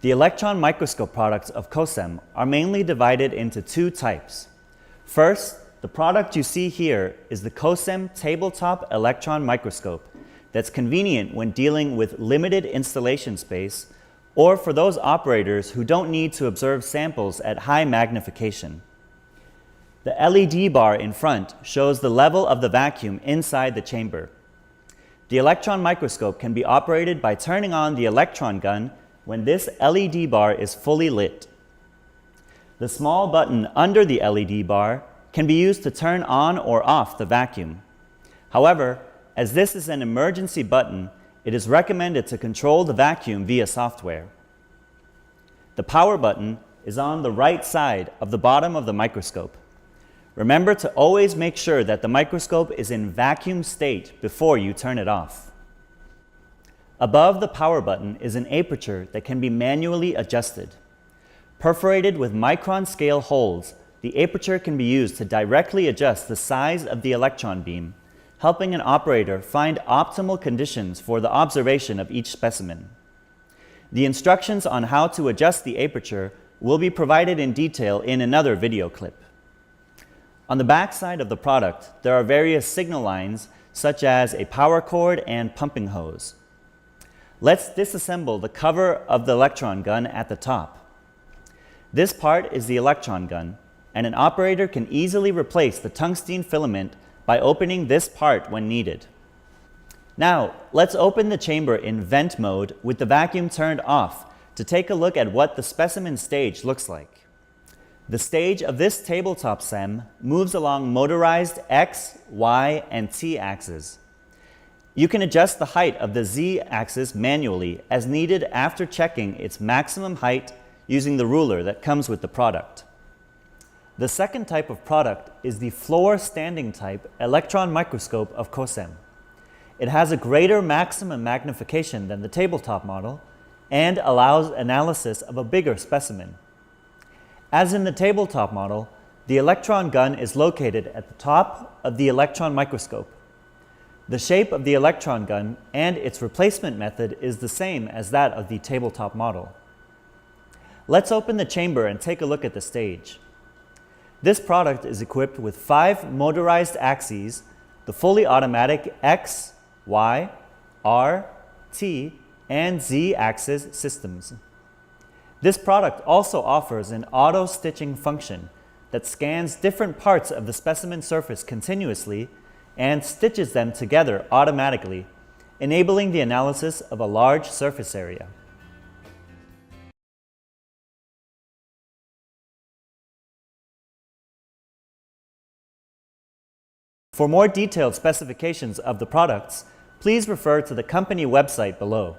The electron microscope products of COXEM are mainly divided into two types. First, the product you see here is the COXEM tabletop electron microscope that's convenient when dealing with limited installation space or for those operators who don't need to observe samples at high magnification. The LED bar in front shows the level of the vacuum inside the chamber. The electron microscope can be operated by turning on the electron gun when this LED bar is fully lit. The small button under the LED bar can be used to turn on or off the vacuum. However, as this is an emergency button, it is recommended to control the vacuum via software. The power button is on the right side of the bottom of the microscope. Remember to always make sure that the microscope is in vacuum state before you turn it off. Above the power button is an aperture that can be manually adjusted. Perforated with micron scale holes, the aperture can be used to directly adjust the size of the electron beam, helping an operator find optimal conditions for the observation of each specimen. The instructions on how to adjust the aperture will be provided in detail in another video clip. On the back side of the product, there are various signal lines such as a power cord and pumping hose. Let's disassemble the cover of the electron gun at the top. This part is the electron gun, and an operator can easily replace the tungsten filament by opening this part when needed. Now, let's open the chamber in vent mode with the vacuum turned off to take a look at what the specimen stage looks like. The stage of this tabletop SEM moves along motorized X, Y, and T axes. You can adjust the height of the Z axis manually as needed after checking its maximum height using the ruler that comes with the product. The second type of product is the floor standing type electron microscope of COXEM. It has a greater maximum magnification than the tabletop model and allows analysis of a bigger specimen. As in the tabletop model, the electron gun is located at the top of the electron microscope. The shape of the electron gun and its replacement method is the same as that of the tabletop model. Let's open the chamber and take a look at the stage. This product is equipped with 5 motorized axes, the fully automatic X, Y, R, T, and Z axis systems. This product also offers an auto-stitching function that scans different parts of the specimen surface continuously and stitches them together automatically, enabling the analysis of a large surface area. For more detailed specifications of the products, please refer to the company website below.